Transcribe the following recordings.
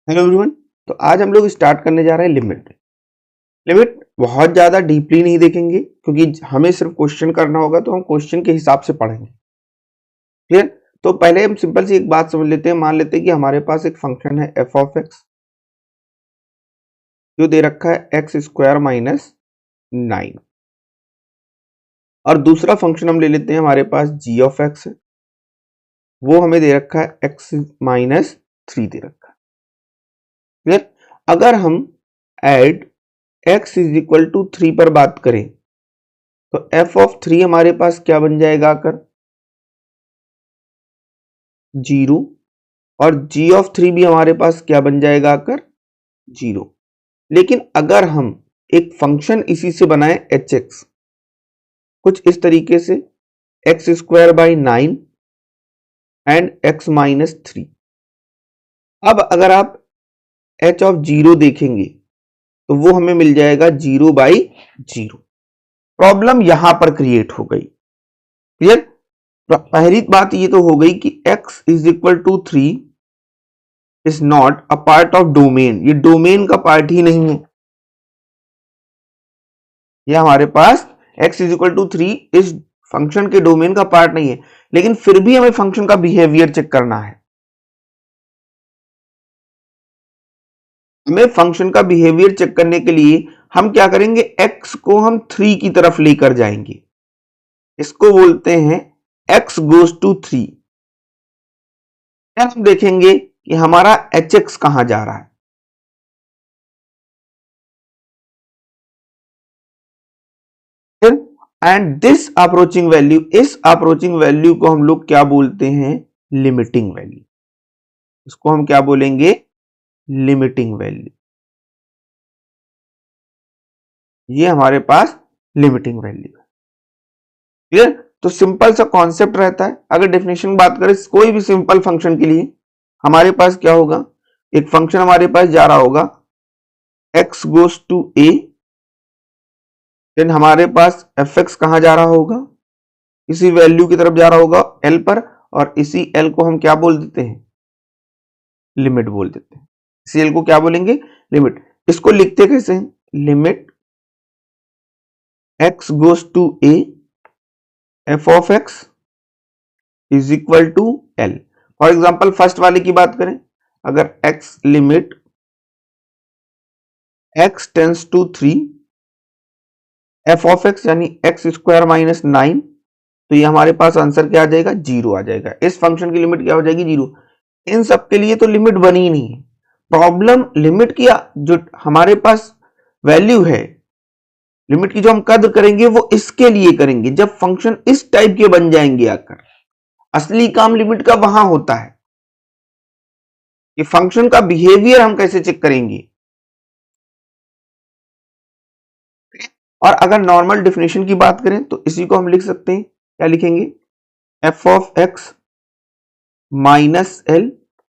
Hello everyone. तो आज हम लोग स्टार्ट करने जा रहे हैं लिमिट। बहुत ज़्यादा डीपली नहीं देखेंगे क्योंकि हमें सिर्फ क्वेश्चन करना होगा, तो हम क्वेश्चन के हिसाब से पढ़ेंगे। क्लियर? तो पहले हम सिंपल सी एक बात समझ लेते हैं। मान लेते हैं कि हमारे पास एक फंक्शन है एफ ऑफ एक्स जो दे रखा है एक्स स्क्वायर माइनस 9, और दूसरा फंक्शन हम ले लेते हैं, हमारे पास जी ऑफ एक्स है, वो हमें दे रखा है एक्स माइनस 3 दे रखा है। क्लियर? अगर हम add x is equal to 3 पर बात करें तो f ऑफ 3 हमारे पास क्या बन जाएगा आकर 0, और g ऑफ 3 भी हमारे पास क्या बन जाएगा आकर 0। लेकिन अगर हम एक फंक्शन इसी से बनाए hx कुछ इस तरीके से x square by 9 and x minus 3, अब अगर आप h ऑफ 0 देखेंगे तो वो हमें मिल जाएगा 0 बाई 0। प्रॉब्लम यहां पर क्रिएट हो गई। क्लियर? पहली बात ये तो हो गई कि x is equal to 3 is not a part of domain. ये डोमेन का पार्ट ही नहीं है। ये हमारे पास x इज इक्वल टू 3 इस फंक्शन के डोमेन का पार्ट नहीं है, लेकिन फिर भी हमें फंक्शन का बिहेवियर चेक करना है। हमें फंक्शन का बिहेवियर चेक करने के लिए हम क्या करेंगे, x को हम 3 की तरफ लेकर जाएंगे। इसको बोलते हैं x गोज टू 3। हम देखेंगे कि हमारा hx कहां जा रहा है। एंड दिस अप्रोचिंग वैल्यू, इस अप्रोचिंग वैल्यू को हम लोग क्या बोलते हैं, लिमिटिंग वैल्यू। इसको हम क्या बोलेंगे, लिमिटिंग वैल्यू। ये हमारे पास लिमिटिंग वैल्यू है। क्लियर? तो सिंपल सा कॉन्सेप्ट रहता है। अगर डेफिनेशन बात करें कोई भी सिंपल फंक्शन के लिए, हमारे पास क्या होगा, एक फंक्शन हमारे पास जा रहा होगा x goes to a, then हमारे पास fx कहां जा रहा होगा, इसी वैल्यू की तरफ जा रहा होगा l पर, और इसी l को हम क्या बोल देते हैं, लिमिट बोल देते हैं। इसी l को क्या बोलेंगे, लिमिट। इसको लिखते कैसे हैं, limit x goes to a f of x is equal to l। For example first वाले की बात करें, अगर x limit x tends to 3 f of x यानी x स्क्वायर माइनस 9, तो ये हमारे पास आंसर क्या आ जाएगा, 0 आ जाएगा। इस फंक्शन की लिमिट क्या हो जाएगी, 0। इन सब के लिए तो लिमिट बनी ही नहीं है। प्रॉब्लम लिमिट की जो हमारे पास वैल्यू है, लिमिट की जो हम कदर करेंगे वो इसके लिए करेंगे जब फंक्शन इस टाइप के बन जाएंगे आकर। असली काम लिमिट का वहां होता है कि फंक्शन का बिहेवियर हम कैसे चेक करेंगे। और अगर नॉर्मल डेफिनेशन की बात करें तो इसी को हम लिख सकते हैं, क्या लिखेंगे, f of x minus L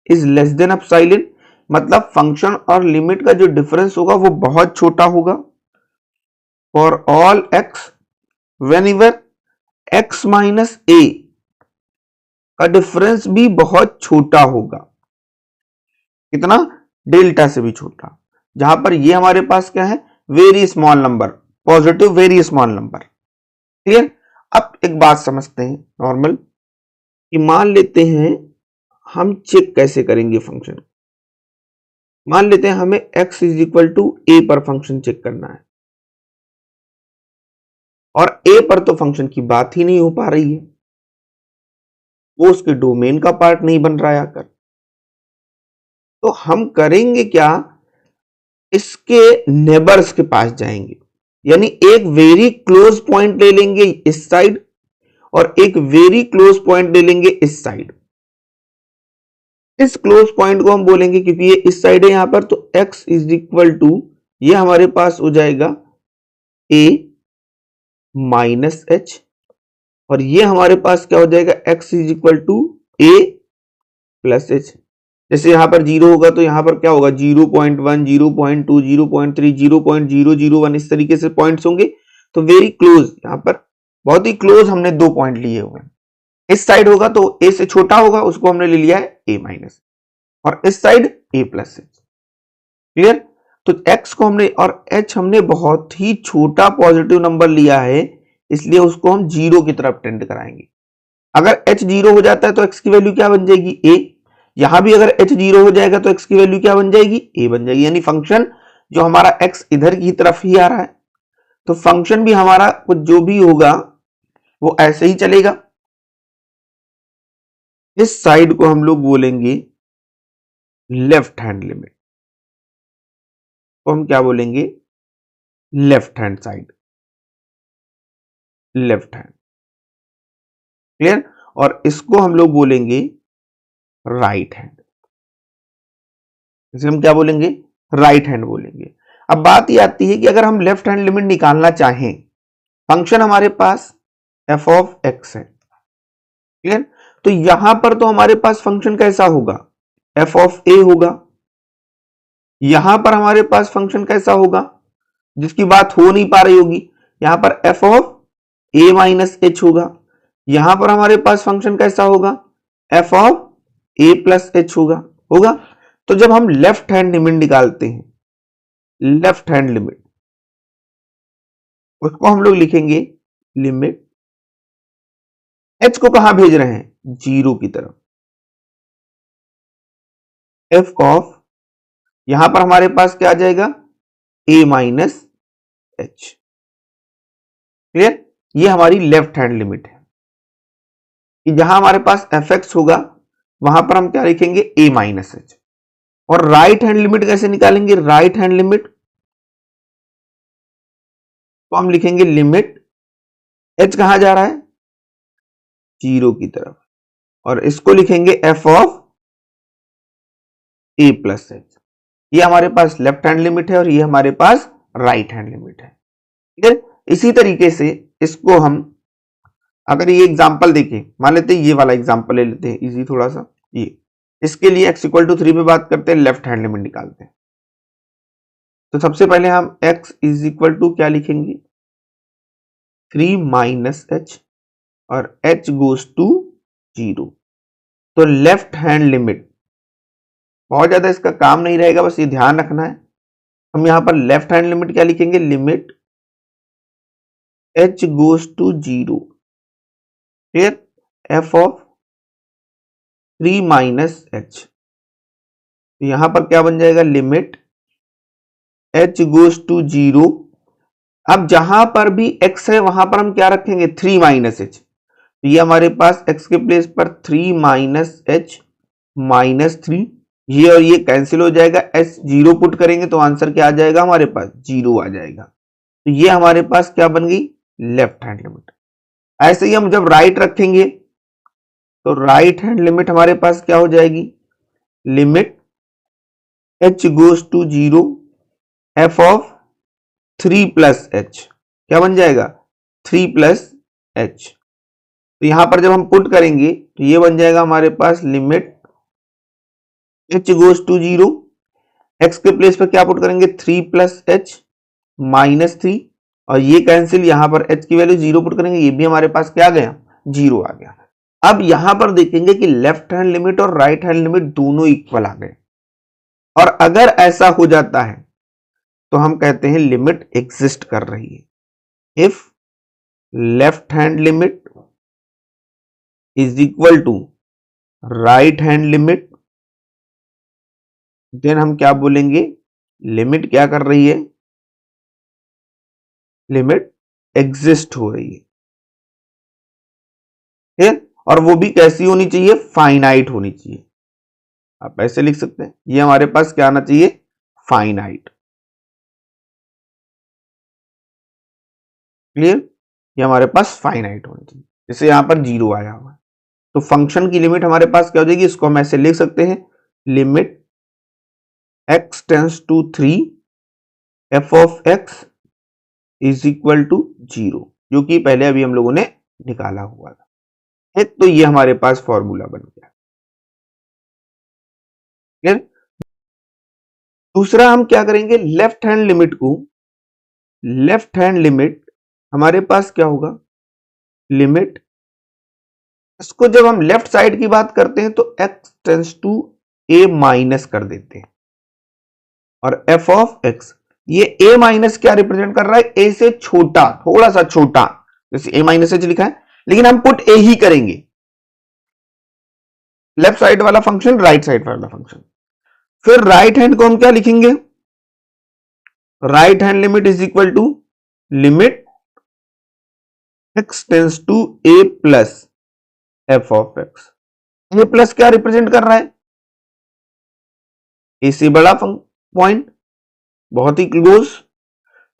is less than epsilon. मतलब फंक्शन और लिमिट का जो डिफरेंस होगा वो बहुत छोटा होगा। For all x whenever x minus a का डिफरेंस भी बहुत छोटा होगा। कितना, डेल्टा से भी छोटा। जहां पर ये हमारे पास क्या है, very small number, positive very small number. Clear? अब एक बात समझते हैं नॉर्मल, कि मान लेते हैं हम चेक कैसे करेंगे फंक्शन। मान लेते हैं हमें x is equal to a पर फंक्शन चेक करना है, और a पर तो फंक्शन की बात ही नहीं हो पा रही है, वो उसके डोमेन का पार्ट नहीं बन रहा है आकर। तो हम करेंगे क्या, इसके नेबर्स के पास जाएंगे, यानी एक वेरी क्लोज पॉइंट ले लेंगे इस साइड और एक वेरी क्लोज पॉइंट ले लेंगे इस साइड। इस क्लोज पॉइंट को हम बोलेंगे, क्योंकि ये इस साइड है यहां पर, तो x इज इक्वल टू, ये हमारे पास हो जाएगा a माइनस h, और ये हमारे पास क्या हो जाएगा, x is equal to a plus h। जैसे यहां पर 0 होगा तो यहां पर क्या होगा, 0.1 0.2 0.3 0.001, इस तरीके से पॉइंट्स होंगे। तो वेरी क्लोज, यहां पर बहुत ही क्लोज हमने 2 पॉइंट लिए हुए हैं। इस साइड होगा तो a से छोटा होगा, उसको हमने ले लिया है a माइनस, और इस साइड a प्लस। क्लियर? तो x को हमने और h हमने बहुत ही छोटा पॉजिटिव नंबर लिया है, इसलिए उसको हम जीरो की तरफ टेंड कराएंगे। अगर h जीरो हो जाता है तो x की वैल्यू क्या बन जाएगी? a। यहां भी अगर h जीरो हो जाएगा तो x की वैल्यू क्या बन जाएगी? a बन जाएगी। यानी फंक्शन जो हमारा x इधर की तरफ ही आ रहा है, तो फंक्शन भी हमारा कुछ जो भी होगा वो ऐसे ही चलेगा। इस साइड को हम लोग बोलेंगे लेफ्ट हैंड लिमिट, तो हम क्या बोलेंगे? Left hand side, left hand. Clear? और इसको हम लोग बोलेंगे राइट हैंड। इसे हम क्या बोलेंगे? राइट हैंड बोलेंगे। अब बात ये आती है कि अगर हम लेफ्ट हैंड लिमिट निकालना चाहें, फंक्शन हमारे पास f ऑफ x है। क्लियर? तो यहां पर तो हमारे पास फंक्शन कैसा होगा? f ऑफ a होगा। यहां पर हमारे पास फंक्शन कैसा होगा? जिसकी बात हो नहीं पा रही होगी, यहां पर f of a minus h होगा। यहां पर हमारे पास फंक्शन कैसा होगा? f of a plus h होगा। होगा। तो जब हम लेफ्ट हैंड लिमिट निकालते हैं, लेफ्ट हैंड लिमिट, उसको हम लोग लिखेंगे लिमिट h को कहां भेज रहे हैं? जीरो की तरफ। f ऑफ, यहां पर हमारे पास क्या आ जाएगा? a minus h। क्लियर? ये हमारी लेफ्ट हैंड लिमिट है कि जहां हमारे पास fx होगा वहां पर हम क्या लिखेंगे? a minus h। और राइट हैंड लिमिट कैसे निकालेंगे? राइट हैंड लिमिट तो हम लिखेंगे लिमिट h कहां जा रहा है? जीरो की तरफ। और इसको लिखेंगे f of a plus h। ये हमारे पास लेफ्ट हैंड लिमिट है और ये हमारे पास राइट हैंड लिमिट है। ठीक है? इसी तरीके से इसको हम, अगर ये एग्जांपल देखें, मान लेते हैं ये वाला एग्जांपल ले लेते हैं इजी थोड़ा सा। ये इसके लिए x इक्वल टू 3 पे बात करते हैं, लेफ्ट हैंड लिमिट निकालते हैं। तो सबसे पहले हम x इज इक्वल टू क्या लिखेंगे? 3 माइनस h और h गोज टू 0। तो लेफ्ट हैंड लिमिट, बहुत ज्यादा इसका काम नहीं रहेगा, बस ये ध्यान रखना है। हम यहां पर लेफ्ट हैंड लिमिट क्या लिखेंगे? Limit h goes to 0। फिर f ऑफ 3 माइनस h, तो यहां पर क्या बन जाएगा? Limit h goes to 0। अब जहां पर भी x है वहां पर हम क्या रखेंगे? 3 माइनस h। तो ये हमारे पास x के प्लेस पर 3 माइनस h माइनस 3, ये और ये कैंसिल हो जाएगा। h जीरो पुट करेंगे तो आंसर क्या आ जाएगा? हमारे पास जीरो आ जाएगा। तो ये हमारे पास क्या बन गई? Left hand limit. ऐसे ही हम जब राइट रखेंगे तो राइट हैंड लिमिट हमारे पास क्या हो जाएगी? Limit h goes to 0 f of 3 plus h, क्या बन जाएगा? 3 प्लस h। तो यहां पर जब हम पुट करेंगे तो ये बन जाएगा हमारे पास limit h goes to 0, x के प्लेस पर क्या पुट करेंगे? 3 प्लस h माइनस 3, और ये कैंसिल, यहां पर h की वैल्यू 0 पुट करेंगे, ये भी हमारे पास क्या आ गया? 0 आ गया। अब यहां पर देखेंगे कि लेफ्ट हैंड लिमिट और राइट हैंड लिमिट दोनों इक्वल आ गए, और अगर ऐसा हो जाता है तो हम कहते हैं लिमिट एग्जिस्ट कर रही है। If left hand limit is equal to right hand limit, then हम क्या बोलेंगे? लिमिट क्या कर रही है? लिमिट एग्जिस्ट हो रही है। ठीक? और वो भी कैसी होनी चाहिए? फाइनाइट होनी चाहिए। आप ऐसे लिख सकते हैं, ये हमारे पास क्या आना चाहिए? फाइनाइट। क्लियर? ये हमारे पास फाइनाइट होनी चाहिए, जैसे यहां पर जीरो आया हुआ है। तो फंक्शन की लिमिट हमारे पास क्या हो जाएगी? इसको हम ऐसे लिख सकते हैं, limit x tends to 3 f of x is equal to 0, जो कि पहले अभी हम लोगों ने निकाला हुआ था। तो ये हमारे पास फॉर्मूला बन गया। क्लियर? दूसरा हम क्या करेंगे? लेफ्ट हैंड लिमिट को, लेफ्ट हैंड लिमिट हमारे पास क्या होगा? लिमिट, इसको जब हम लेफ्ट साइड की बात करते हैं तो x tends to a minus कर देते हैं। और एफ ऑफ एक्स, ये ए माइनस क्या रिप्रेजेंट कर रहा है, ए से छोटा, थोड़ा सा छोटा, जैसे ए माइनस एच लिखा है, लेकिन हम पुट ए ही करेंगे, लेफ्ट साइड वाला फंक्शन राइट साइड वाला फंक्शन। फिर राइट हैंड को हम क्या लिखेंगे, right hand limit is equal to limit x tends to a plus f of x. A plus क्या रिप्रेजेंट कर रहा है, ए से बड़ा पॉइंट, बहुत ही क्लोज,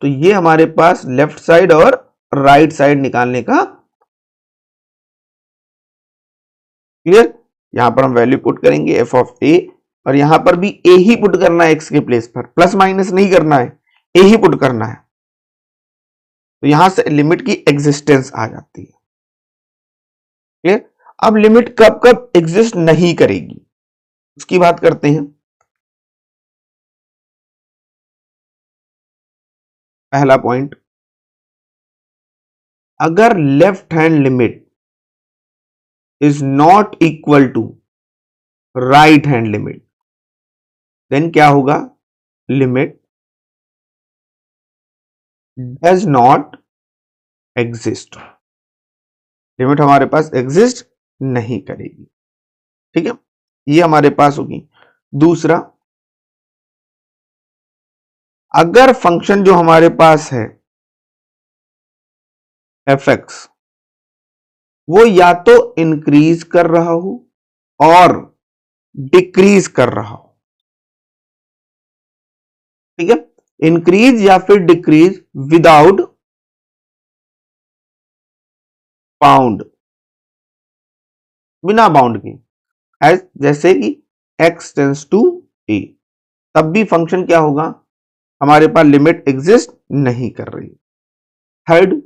तो ये हमारे पास लेफ्ट साइड और राइट साइड निकालने का, क्लियर। यहां पर हम वैल्यू पुट करेंगे एफ ऑफ ए, और यहां पर भी ए ही पुट करना है एक्स के प्लेस पर, प्लस माइनस नहीं करना है, ए ही पुट करना है। तो यहां से लिमिट की एग्जिस्टेंस आ जाती है, क्लियर। अब लिमिट कब कब एग्जिस्ट नहीं करेगी उसकी बात करते हैं। पहला पॉइंट, अगर left hand limit is not equal to right hand limit, then क्या होगा, limit does not exist, limit हमारे पास एग्जिस्ट नहीं करेगी, ठीक है, ये हमारे पास होगी। दूसरा, अगर फंक्शन जो हमारे पास है एफ एक्स, वो या तो इंक्रीज कर रहा हो और डिक्रीज कर रहा हो, ठीक है, इंक्रीज या फिर डिक्रीज विदाउट बाउंड, बिना बाउंड के, एज जैसे कि x टेंस टू a, तब भी फंक्शन क्या होगा, हमारे पास लिमिट एग्जिस्ट नहीं कर रही। थर्ड,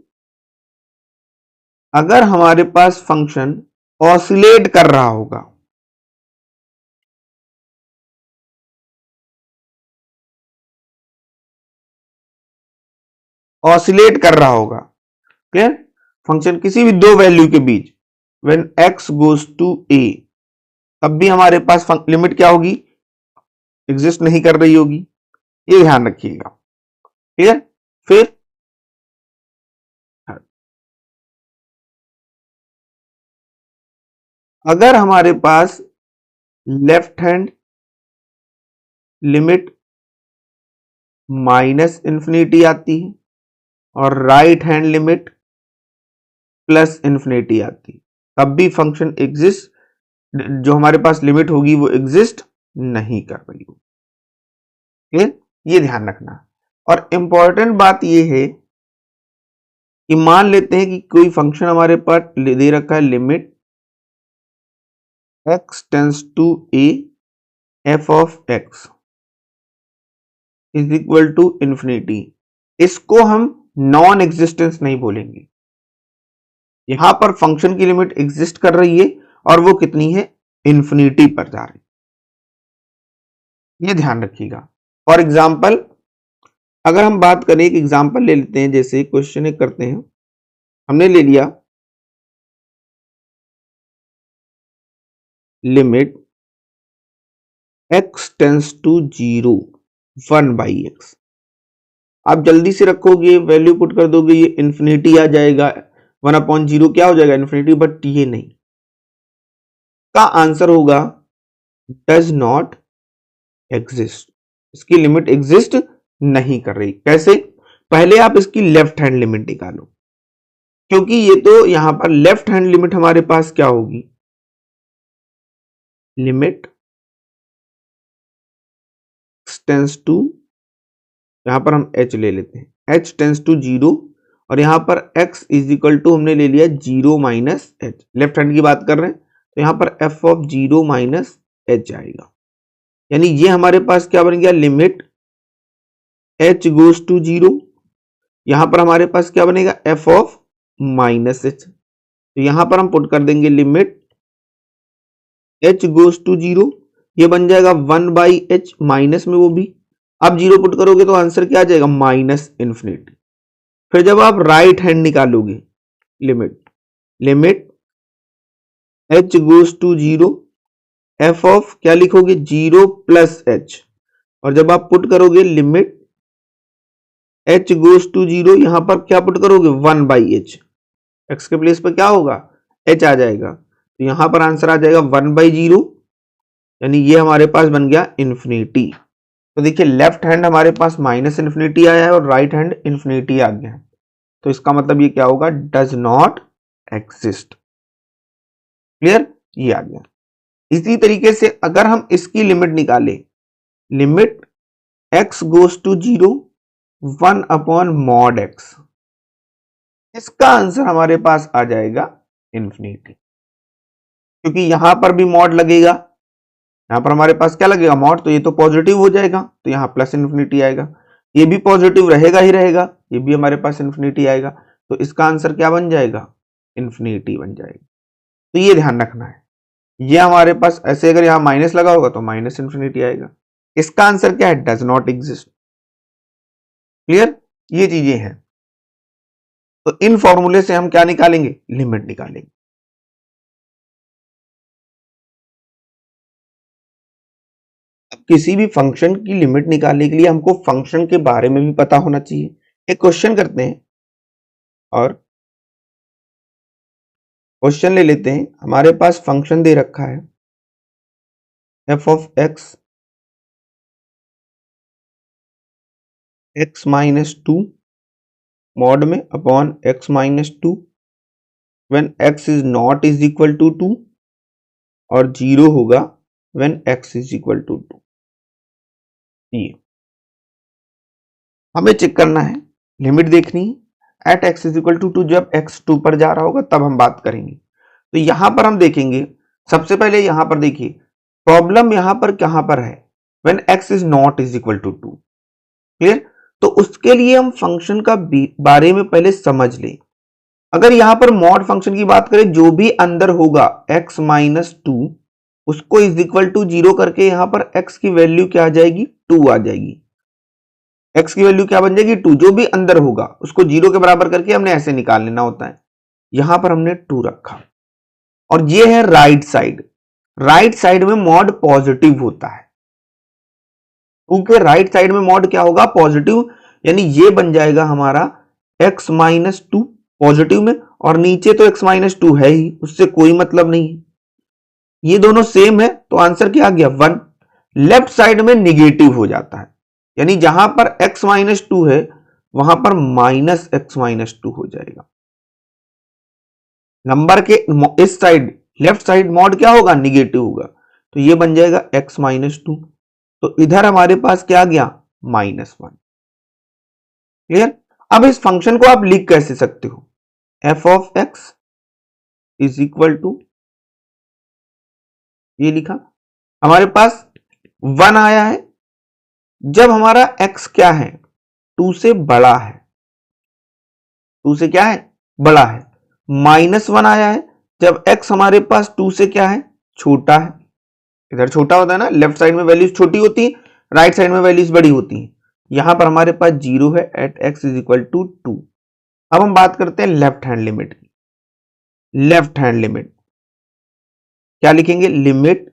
अगर हमारे पास फंक्शन ऑसिलेट कर रहा होगा, ऑसिलेट कर रहा होगा, क्लियर, फंक्शन किसी भी दो वैल्यू के बीच, when x goes to a, तब भी हमारे पास लिमिट क्या होगी, एग्जिस्ट नहीं कर रही होगी, ये ध्यान रखिएगा, क्लियर। फिर अगर हमारे पास left hand limit minus infinity आती है और right hand limit plus infinity आती है, तब भी फंक्शन एग्जिस्ट, जो हमारे पास लिमिट होगी वो एग्जिस्ट नहीं कर रही होगी, क्लियर, ये ध्यान रखना। और इंपॉर्टेंट बात ये है कि मान लेते हैं कि कोई फंक्शन हमारे पास दे रखा है limit x tends to a f of x is equal to infinity, इसको हम नॉन एग्जिस्टेंस नहीं बोलेंगे, यहां पर फंक्शन की लिमिट एग्जिस्ट कर रही है और वो कितनी है, इंफिनिटी पर जा रही है, ये ध्यान रखिएगा। फॉर एग्जाम्पल, अगर हम बात करें, एक एग्जाम्पल ले लेते हैं, जैसे क्वेश्चन एक करते हैं, हमने ले लिया limit x tends to 0 1/x, आप जल्दी से रखोगे, वैल्यू पुट कर दोगे, ये इंफिनिटी आ जाएगा, 1/0 क्या हो जाएगा, इंफिनिटी, बट ये नहीं, का आंसर होगा डज नॉट एग्जिस्ट, इसकी लिमिट एग्जिस्ट नहीं कर रही। कैसे, पहले आप इसकी लेफ्ट हैंड लिमिट निकालो, क्योंकि ये तो यहां पर लेफ्ट हैंड लिमिट हमारे पास क्या होगी, लिमिट टेंस टू, यहां पर हम h ले लेते हैं, h टेंस टू 0, और यहां पर x इज इक्वल टू हमने ले लिया 0 माइनस एच, लेफ्ट हैंड की बात कर रहे हैं, तो यहां पर f ऑफ 0 माइनस एच आएगा, यानी ये हमारे पास क्या बन गया, लिमिट h गोज टू 0, यहां पर हमारे पास क्या बनेगा, f ऑफ माइनस एच, तो यहां पर हम पुट कर देंगे लिमिट h गोज टू 0, ये बन जाएगा 1/h, माइनस में वो भी, अब 0 पुट करोगे तो आंसर क्या आ जाएगा, माइनस इंफिनिटी। फिर जब आप राइट हैंड निकालोगे limit h goes to 0 f of क्या लिखोगे, 0 प्लस h, और जब आप पुट करोगे लिमिट h गोज टू 0, यहां पर क्या पुट करोगे 1/h, x के प्लेस पर क्या होगा h आ जाएगा, तो यहां पर आंसर आ जाएगा 1/0, यानी ये हमारे पास बन गया इन्फिनिटी। तो देखिए लेफ्ट हैंड हमारे पास माइनस इन्फिनिटी आया है और राइट हैंड इन्फिनिटी आ गया है, तो इसका मतलब ये क्या होगा डज नॉट एग्जिस्ट। क्लियर, ये आ गया। इसी तरीके से अगर हम इसकी लिमिट निकालें, limit x goes to 0 1/mod x, इसका आंसर हमारे पास आ जाएगा इन्फिनिटी, क्योंकि यहां पर भी मॉड लगेगा, यहां पर हमारे पास क्या लगेगा मॉड, तो ये तो पॉजिटिव हो जाएगा, तो यहां प्लस इन्फिनिटी आएगा, ये भी पॉजिटिव रहेगा ही रहेगा, ये भी हमारे पास इन्फिनिटी आएगा, तो इसका आंसर क्या बन जाएगा इन्फिनिटी बन जाएगा। तो ये ध्यान रखना है, ये हमारे पास ऐसे अगर यहां माइनस लगा होगा तो माइनस इन्फिनिटी आएगा। इसका आंसर क्या है डज नॉट एग्जिस्ट। क्लियर, ये चीजें हैं। तो इन फॉर्मूले से हम क्या निकालेंगे लिमिट निकालेंगे। अब किसी भी फंक्शन की लिमिट निकालने के लिए हमको फंक्शन के बारे में भी पता होना चाहिए। एक क्वेश्चन करते हैं और क्वेश्चन ले लेते हैं। हमारे पास फंक्शन दे रखा है f of x x minus two mod में upon x minus two when x is not is equal to two, और 0 होगा when x is equal to two. ये हमें चेक करना है, लिमिट देखनी है at x is equal to two, जब एक्स 2 पर जा रहा होगा तब हम बात करेंगे। तो यहां पर हम देखेंगे, सबसे पहले यहां पर देखिए प्रॉब्लम यहां पर कहां पर है when x is not is equal to two. Clear, तो उसके लिए हम फंक्शन का बारे में पहले समझ लें। अगर यहां पर मॉड फंक्शन की बात करें, जो भी अंदर होगा x माइनस टू उसको इज इक्वल टू 0 करके यहां पर x की वैल्यू क्या आ जाएगी 2 आ जाएगी। x की वैल्यू क्या बन जाएगी 2, जो भी अंदर होगा उसको 0 के बराबर करके हमने ऐसे निकाल लेना होता है। यहां पर हमने 2 रखा और ये है राइट साइड। राइट साइड में मॉड पॉजिटिव होता है, क्योंकि राइट साइड में मॉड क्या होगा पॉजिटिव, यानी ये बन जाएगा हमारा x माइनस टू पॉजिटिव में, और नीचे तो x माइनस टू है ही, उससे कोई मतलब नहीं है, ये दोनों सेम है, तो आंसर क्या आ गया 1। लेफ्ट साइड में निगेटिव हो जाता है, यानी जहां पर x माइनस टू है वहां पर माइनस एक्स माइनस टू हो जाएगा। नंबर के इस साइड लेफ्ट साइड मॉड क्या होगा निगेटिव होगा, तो ये बन जाएगा x माइनस टू, तो इधर हमारे पास क्या आ गया -1। क्लियर, अब इस फंक्शन को आप लिख कैसे सकते हो, f of x is equal to, ये लिखा, हमारे पास 1 आया है जब हमारा x क्या है 2 से बड़ा है, 2 से क्या है बड़ा है। -1 आया है जब x हमारे पास 2 से क्या है छोटा है। इधर छोटा होता है ना, लेफ्ट साइड में वैल्यूज छोटी होती है, राइट साइड में वैल्यूज बड़ी होती हैं। यहां पर हमारे पास 0 है at x is equal to 2। अब हम बात करते हैं लेफ्ट हैंड लिमिट की। लेफ्ट हैंड लिमिट क्या लिखेंगे, लिमिट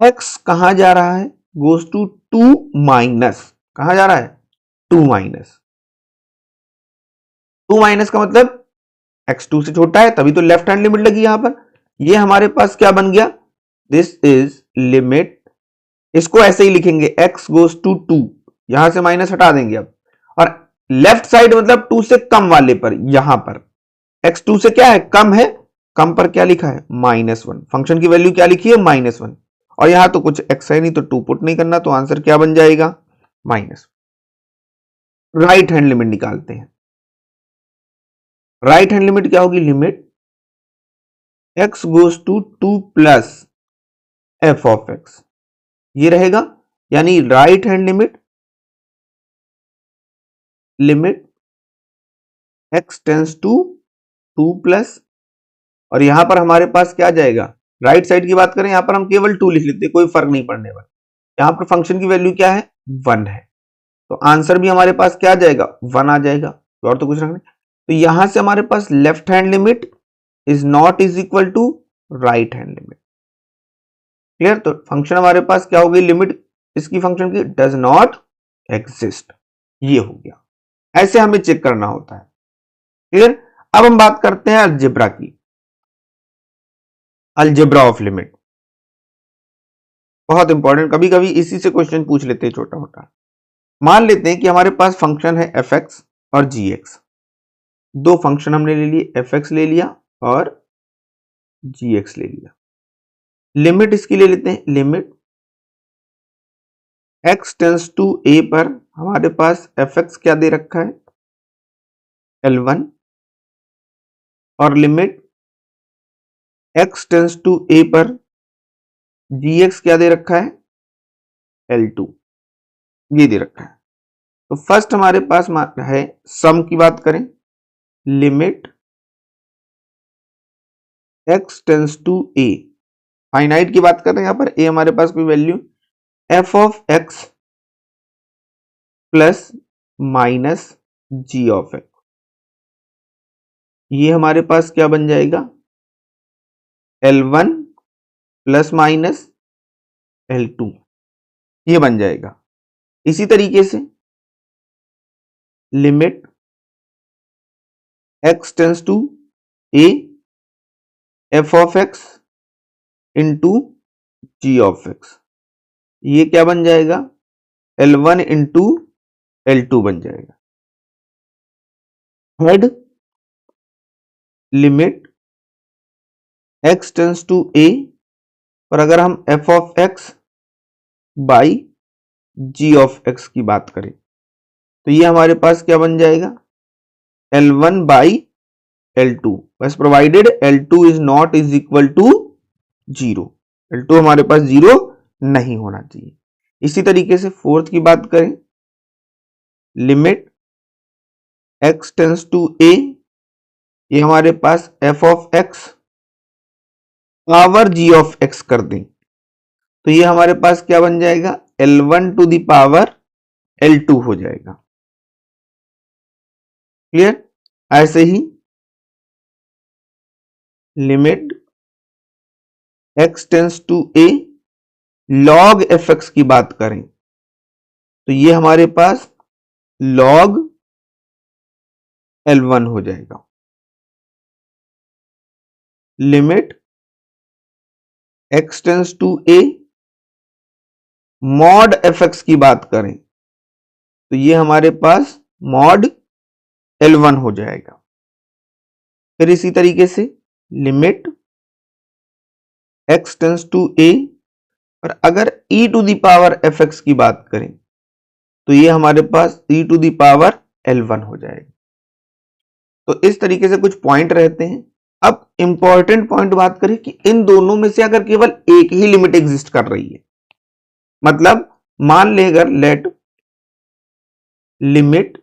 x कहां जा रहा है गोज टू 2 माइनस, कहां जा रहा है 2 माइनस। 2 माइनस का मतलब x 2 से छोटा है, तभी तो लेफ्ट हैंड लिमिट लगी यहां पर। ये हमारे पास क्या बन गया, दिस इज लिमिट, इसको ऐसे ही लिखेंगे x गोज टू 2, यहां से माइनस हटा देंगे अब, और लेफ्ट साइड मतलब 2 से कम वाले पर, यहां पर x 2 से क्या है कम है, कम पर क्या लिखा है -1, फंक्शन की वैल्यू क्या लिखी है -1, और यहां तो कुछ x है नहीं तो 2 पुट नहीं करना, तो आंसर क्या बन जाएगा -। राइट हैंड लिमिट निकालते हैं। राइट हैंड लिमिट क्या होगी, limit x goes to 2 plus f of x, ये रहेगा, यानी right hand limit limit x tends to 2 plus, और यहां पर हमारे पास क्या जाएगा, राइट साइड की बात करें यहां पर हम केवल 2 लिख लेते, कोई फर्क नहीं पड़ने वाला। यहां पर फंक्शन की वैल्यू क्या है 1 है, तो आंसर भी हमारे पास क्या आ जाएगा 1 आ जाएगा, तो और तो कुछ रखना। तो यहां से हमारे पास left hand limit is not is equal to right hand limit. Clear, तो फंक्शन हमारे पास क्या हो गई, लिमिट इसकी फंक्शन की डज नॉट एग्जिस्ट, ये हो गया। ऐसे हमें चेक करना होता है। क्लियर? अब हम बात करते हैं अलजेब्रा की, अलजेब्रा ऑफ लिमिट, बहुत इंपॉर्टेंट, कभी कभी इसी से क्वेश्चन पूछ लेते हैं छोटा मोटा। मान लेते हैं कि हमारे पास फंक्शन है एफ एक्स और जी एक्स, दो फंक्शन हमने ले लिए, एफ एक्स ले लिया और जी एक्स ले लिया। लिमिट इसकी ले लेते हैं, limit x tends to a पर हमारे पास एफ एक्स क्या दे रखा है, L1, और limit x tends to a पर gx क्या दे रखा है, L2, ये दे रखा है। तो फर्स्ट हमारे पास है सम की बात करें, limit x tends to a, finite की बात कर रहे हैं, यहां पर a हमारे पास कोई value, f of x plus minus g of x, ये हमारे पास क्या बन जाएगा, L1 प्लस माइनस L2, ये बन जाएगा। इसी तरीके से limit x tends to a f of x into g of x, ये क्या बन जाएगा, L1 इंटू L2 बन जाएगा। Third limit x tends to a और अगर हम f of x by g of x की बात करें तो ये हमारे पास क्या बन जाएगा, L1 बाई L2, बस provided L2 is not is equal to 0, L2 हमारे पास 0 नहीं होना चाहिए। इसी तरीके से फोर्थ की बात करें, limit x tends to a, ये हमारे पास f of x power g of x कर दें तो ये हमारे पास क्या बन जाएगा, L1 to the power L2 हो जाएगा। क्लियर? ऐसे ही limit x tends to a log fx की बात करें तो ये हमारे पास log L1 हो जाएगा। Limit x tends to a mod fx की बात करें तो ये हमारे पास मॉड L1 हो जाएगा। फिर इसी तरीके से limit x tends to a और अगर e to the power fx की बात करें तो ये हमारे पास e to the power L1 हो जाएगा। तो इस तरीके से कुछ पॉइंट रहते हैं। अब इंपॉर्टेंट पॉइंट बात करें कि इन दोनों में से अगर केवल एक ही लिमिट एग्जिस्ट कर रही है, मतलब मान ले अगर let limit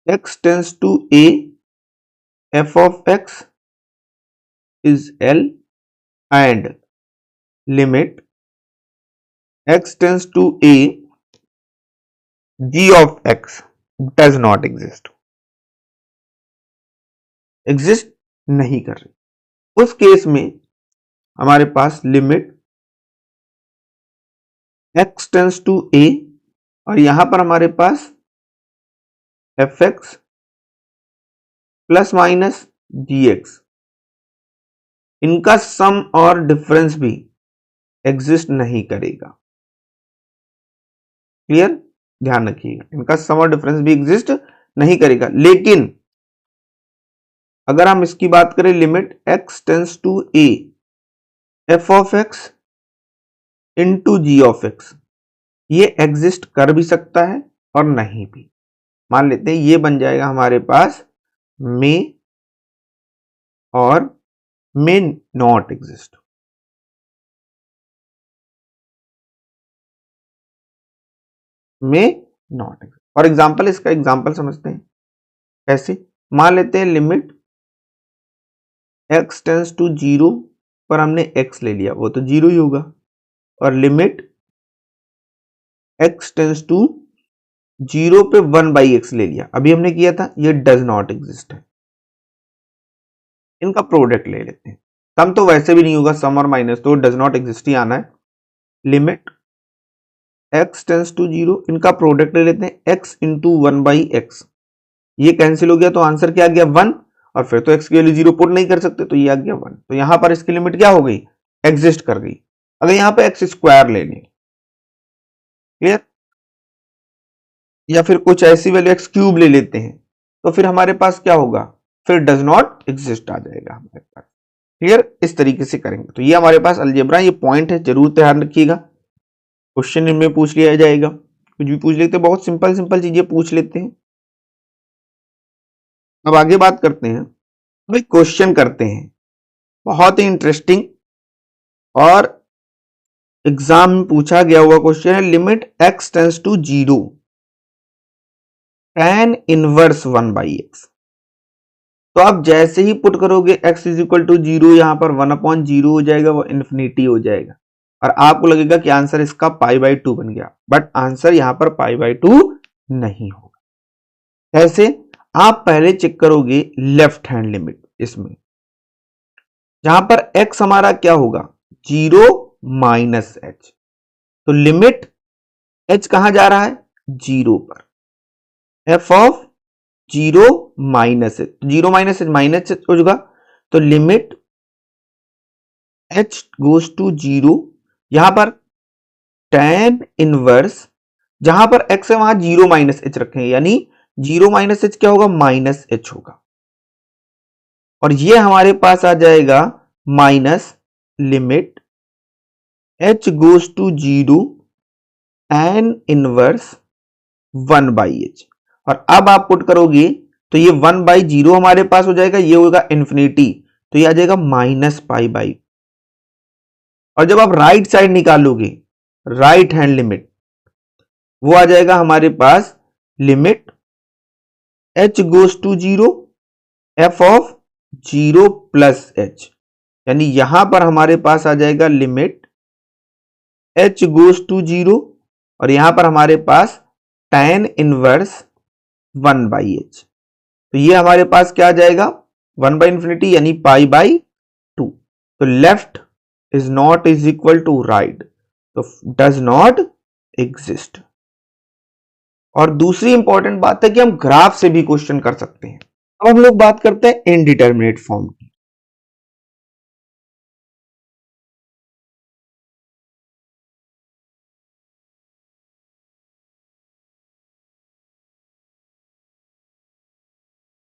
x tends to a f of x is L and limit x tends to a g of x does not exist, exist नहीं कर रही, उस केस में हमारे पास limit x tends to a और यहां पर हमारे पास fx प्लस माइनस dx, इनका सम और डिफरेंस भी एग्जिस्ट नहीं करेगा। क्लियर? ध्यान रखिएगा, इनका सम और डिफरेंस भी एग्जिस्ट नहीं करेगा। लेकिन अगर हम इसकी बात करें limit x tends to a f of x into g of x, ये एग्जिस्ट कर भी सकता है और नहीं भी। मान लेते हैं ये बन जाएगा हमारे पास मे और may not exist. May not exist. For example इसका एग्जाम्पल समझते हैं कैसे। मान लेते हैं लिमिट x टेंस टू 0 पर हमने x ले लिया, वो तो 0 ही होगा, और लिमिट x टेंस टू 0 पे 1 बाई x ले लिया, अभी हमने किया था, ये डज नॉट एग्जिस्ट है। इनका प्रोडक्ट ले लेते हैं, सम तो वैसे भी नहीं होगा, सम और माइनस तो डज नॉट एग्जिस्ट ही आना है। लिमिट x टेंस टू 0, इनका प्रोडक्ट ले लेते हैं x इंटू 1/x, ये कैंसिल हो गया तो आंसर क्या आ गया 1, और फिर तो x की वैल्यू 0 पुट नहीं कर सकते तो ये आ गया 1। तो यहां पर इसकी लिमिट क्या हो गई, एग्जिस्ट कर गई। अगर यहां पे x स्क्वायर ले लें, क्लियर, या फिर कुछ ऐसी वैल्यू x क्यूब ले लेते हैं, तो फिर हमारे पास क्या होगा, फिर डज नॉट एग्जिस्ट आ जाएगा हमारे पास। क्लियर, इस तरीके से करेंगे। तो ये हमारे पास अलजेब्रा, ये पॉइंट है, जरूर ध्यान रखिएगा, क्वेश्चन इनमें पूछ लिया जाएगा, कुछ भी पूछ लेते हैं, बहुत सिंपल सिंपल चीजें पूछ लेते हैं। अब आगे बात करते हैं, भाई क्वेश्चन करते हैं, बहुत ही इंटरेस्टिंग और एग्जाम में पूछा गया हुआ क्वेश्चन है। Limit x tends to 0 tan inverse 1/x। तो आप जैसे ही पुट करोगे x इज इक्वल टू 0, यहां पर 1/0 हो जाएगा, वो इन्फिनिटी हो जाएगा, और आपको लगेगा कि आंसर इसका π/2 बन गया, बट आंसर यहां पर π/2 नहीं होगा। ऐसे आप पहले चेक करोगे लेफ्ट हैंड लिमिट, इसमें जहां पर x हमारा क्या होगा 0 माइनस h, तो लिमिट h कहां जा रहा है 0 पर, f of 0 minus H, 0 minus H minus H हो जाएगा, तो लिमिट h गोज टू 0, यहां पर tan इनवर्स, जहां पर x है वहां 0 माइनस एच रखेंगे, यानी 0 माइनस एच क्या होगा माइनस एच होगा, और ये हमारे पास आ जाएगा minus limit h goes to 0 tan inverse 1/h, और अब आप पुट करोगे तो ये 1/0 हमारे पास हो जाएगा, ये होगा इन्फिनिटी, तो ये आ जाएगा -π/, और जब आप राइट साइड निकालोगे राइट हैंड लिमिट, वो आ जाएगा हमारे पास limit h goes to 0 f of 0 plus h, यानी यहां पर हमारे पास आ जाएगा लिमिट h गोज टू 0, और यहां पर हमारे पास tan इनवर्स 1/h, तो ये हमारे पास क्या आ जाएगा 1/∞ यानी π/2। तो left is not is equal to right, तो डज नॉट एग्जिस्ट। और दूसरी इंपॉर्टेंट बात है कि हम ग्राफ से भी क्वेश्चन कर सकते हैं। अब हम लोग बात करते हैं इनडिटर्मिनेट फॉर्म की।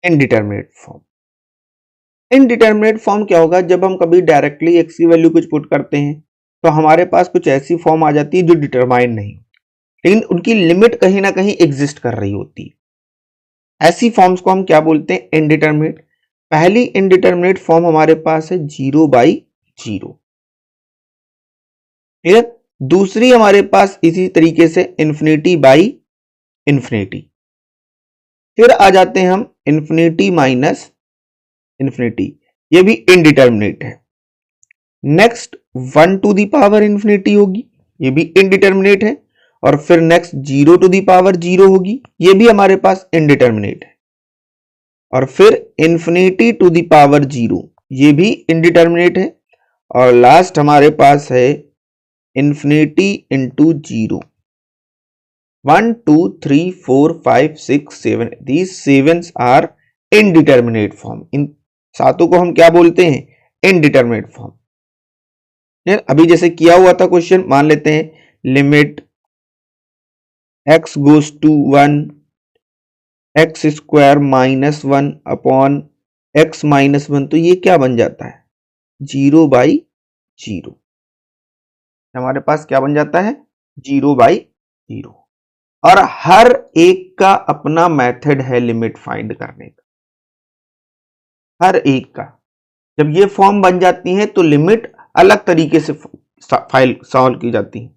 इनडिटर्मिनेट फॉर्म, इनडिटर्मिनेट फॉर्म क्या होगा, जब हम कभी डायरेक्टली एक्स की वैल्यू कुछ पुट करते हैं तो हमारे पास कुछ ऐसी फॉर्म आ जाती है जो डिटरमाइन नहीं, लेकिन उनकी लिमिट कहीं ना कहीं एग्जिस्ट कर रही होती है। ऐसी फॉर्म्स को हम क्या बोलते हैं इनडिटर्मिनेट। पहली इनडिटर्मिनेट फॉर्म हमारे पास है 0/0, ठीक है। दूसरी हमारे पास इसी तरीके से इन्फिनिटी। फिर आ जाते हैं हम इन्फिनिटी माइनस इन्फिनिटी, ये भी इनडिटर्मिनेट है। Next 1 to the power infinity होगी, ये भी इनडिटर्मिनेट है, और फिर नेक्स्ट 0 टू दी पावर 0 होगी, ये भी हमारे पास इनडिटर्मिनेट है, और फिर इन्फिनिटी टू दी पावर 0, ये भी इनडिटर्मिनेट है, और लास्ट हमारे पास है infinity into 0। 1 2 3 4 5 6 7, these 7 are indeterminate form। इन सातों को हम क्या बोलते हैं इनडिटर्मिनेट फॉर्म। अभी जैसे किया हुआ था क्वेश्चन, मान लेते हैं limit x goes to 1 x square -1 upon x -1, तो ये क्या बन जाता है 0/0, हमारे पास क्या बन जाता है 0/0। और हर एक का अपना मेथड है लिमिट फाइंड करने का, हर एक का। जब ये फॉर्म बन जाती है तो लिमिट अलग तरीके से फाइल सॉल्व की जाती है।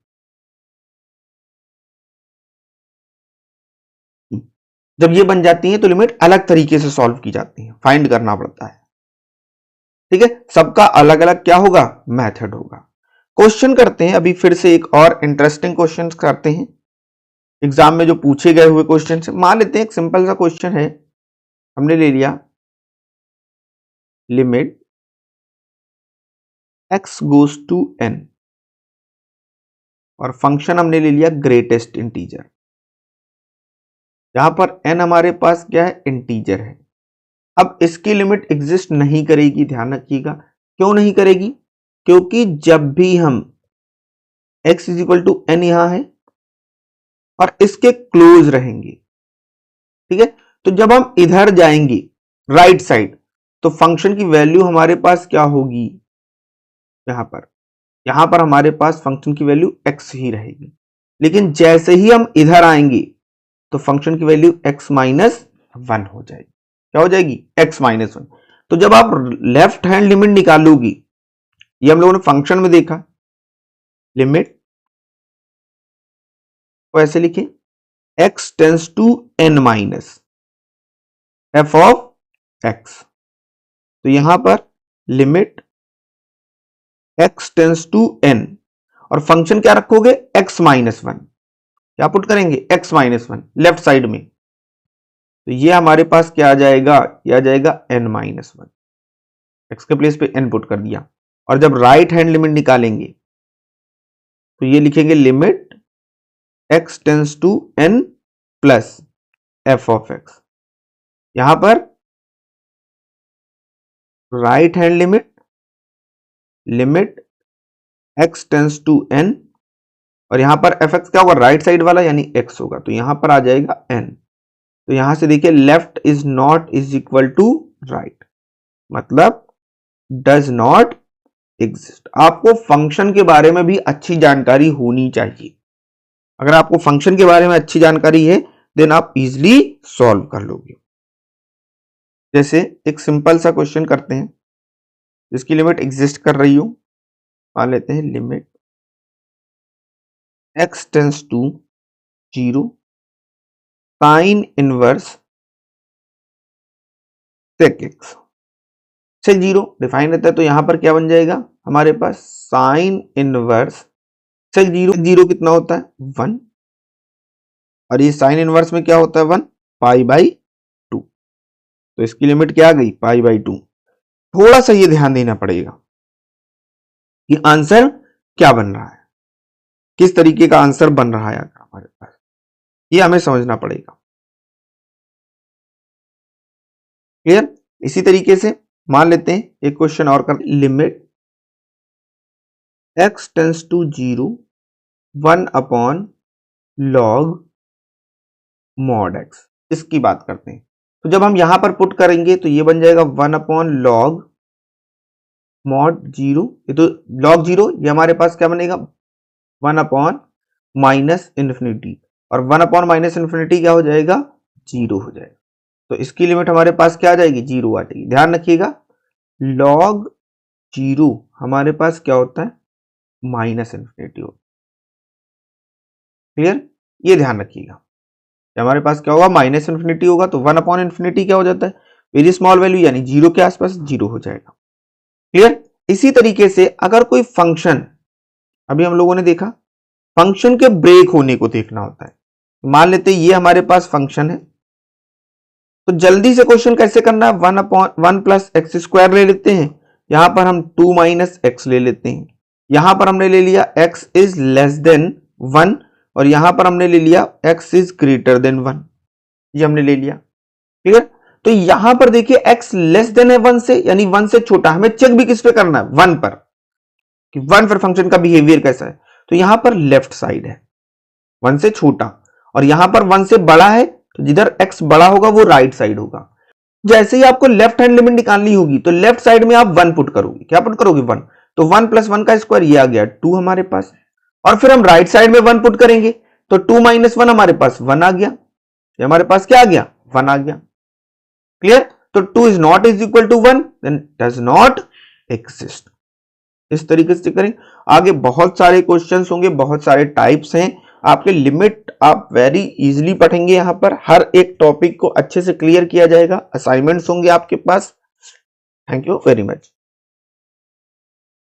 जब ये बन जाती है तो लिमिट अलग तरीके से सॉल्व की जाती है, फाइंड करना पड़ता है, ठीक है। सबका अलग अलग क्या होगा मेथड होगा। क्वेश्चन करते हैं अभी फिर से एक और इंटरेस्टिंग क्वेश्चन करते हैं, एग्जाम में जो पूछे गए हुए क्वेश्चन से। मान लेते हैं एक सिंपल सा क्वेश्चन है, हमने ले लिया limit x goes to n और फंक्शन हमने ले लिया ग्रेटेस्ट इंटीजर। यहां पर n हमारे पास क्या है, इंटीजर है। अब इसकी लिमिट एग्जिस्ट नहीं करेगी, ध्यान रखिएगा। क्यों नहीं करेगी? क्योंकि जब भी हम x is equal to n यहां है और इसके क्लोज रहेंगे, ठीक है, तो जब हम इधर जाएंगे राइट साइड, तो फंक्शन की वैल्यू हमारे पास क्या होगी, यहां पर हमारे पास फंक्शन की वैल्यू x ही रहेगी। लेकिन जैसे ही हम इधर आएंगे तो फंक्शन की वैल्यू x माइनस 1 हो जाएगी। क्या हो जाएगी? x minus 1। तो जब आप लेफ्ट हैंड लिमिट निकालोगी, ये हम लोगों ने फंक्शन में देखा, लिमिट को ऐसे लिखें, x tends to n minus f of x। तो यहां पर limit x tends to n और फंक्शन क्या रखोगे, x माइनस 1। क्या पुट करेंगे, x माइनस 1 लेफ्ट साइड में। तो ये हमारे पास क्या आ जाएगा, ये आ जाएगा n माइनस 1। x के प्लेस पे n पुट कर दिया। और जब राइट हैंड लिमिट निकालेंगे तो ये लिखेंगे limit x tends to n plus f of x। यहां पर right hand limit x tends to n और यहां पर fx क्या होगा, राइट साइड वाला यानी x होगा, तो यहां पर आ जाएगा n। तो यहां से देखिए left is not is equal to right, मतलब डज नॉट एग्जिस्ट। आपको फंक्शन के बारे में भी अच्छी जानकारी होनी चाहिए। अगर आपको फंक्शन के बारे में अच्छी जानकारी है देन आप इजीली सॉल्व कर लोगे। जैसे एक सिंपल सा क्वेश्चन करते हैं जिसकी लिमिट एग्जिस्ट कर रही हो। मान लेते हैं limit x tends to 0 sine inverse sec x। Sec 0 define रहता है, तो यहां पर क्या बन जाएगा हमारे पास, साइन इनवर्स सेक 0 कितना होता है, 1। और ये साइन इनवर्स में क्या होता है, 1 पाई बाई 2। तो इसकी लिमिट क्या आ गई, पाई बाई 2। थोड़ा सा ये ध्यान देना पड़ेगा कि आंसर क्या बन रहा है, किस तरीके का आंसर बन रहा है हमारे पास, ये हमें समझना पड़ेगा। क्लियर? इसी तरीके से मान लेते हैं एक क्वेश्चन और कर, limit x tends to 0 1 upon log mod x। इसकी बात करते हैं, तो जब हम यहां पर पुट करेंगे तो ये बन जाएगा 1 अपॉन लॉग मॉड 0। ये तो लॉग 0, ये हमारे पास क्या बनेगा, 1 अपॉन माइनस इन्फिनिटी, और 1 अपॉन माइनस इन्फिनिटी क्या हो जाएगा, 0 हो जाएगा। तो इसकी लिमिट हमारे पास क्या आ जाएगी, 0 आ जाएगी। ध्यान रखिएगा लॉग 0 हमारे पास क्या होता है, माइनस इन्फिनिटी होता है। क्लियर? ये ध्यान रखिएगा, हमारे पास क्या होगा, माइनस इन्फिनिटी होगा, तो 1 अपॉन इन्फिनिटी क्या हो जाता है, वेरी स्मॉल वैल्यू यानी 0 के आसपास 0 हो जाएगा। क्लियर? इसी तरीके से अगर कोई फंक्शन, अभी हम लोगों ने देखा फंक्शन के ब्रेक होने को देखना होता है। मान लेते हैं ये हमारे पास फंक्शन है, तो जल्दी से क्वेश्चन कैसे करना है, 1 अपॉन 1 प्लस एक्स स्क्वायर ले लेते हैं, यहां पर हम 2 माइनस एक्स ले लेते हैं, यहां पर हमने ले लिया x इज लेस देन 1 और यहां पर हमने ले लिया x इज ग्रेटर देन 1, ये हमने ले लिया। क्लियर? तो यहां पर देखिए x लेस देन है 1 से, यानी 1 से छोटा। हमें चेक भी किस पे करना है, 1 पर, कि 1 पर फंक्शन का बिहेवियर कैसा है। तो यहां पर लेफ्ट साइड है 1 से छोटा और यहां पर 1 से बड़ा है, तो जिधर x बड़ा होगा वो राइट साइड होगा। जैसे ही आपको लेफ्ट हैंड लिमिट निकालनी होगी तो लेफ्ट साइड में आप 1 पुट करोगे। क्या पुट करोगे, 1। तो 1 प्लस 1 का स्क्वायर ये आ गया 2 हमारे पास, और फिर हम राइट साइड में 1 पुट करेंगे तो 2 माइनस 1 हमारे पास 1 आ गया, ये हमारे पास क्या आ गया, 1 आ गया। क्लियर? तो 2 is not is equal to 1 then does not exist. इस तरीके से करें। आगे बहुत सारे क्वेश्चंस होंगे, बहुत सारे टाइप्स हैं। आपके लिमिट आप वेरी इजीली पढ़ेंगे, यहां पर हर एक टॉपिक को अच्छे से क्लियर किया जाएगा, असाइनमेंट्स होंगे आपके पास। Thank you very much.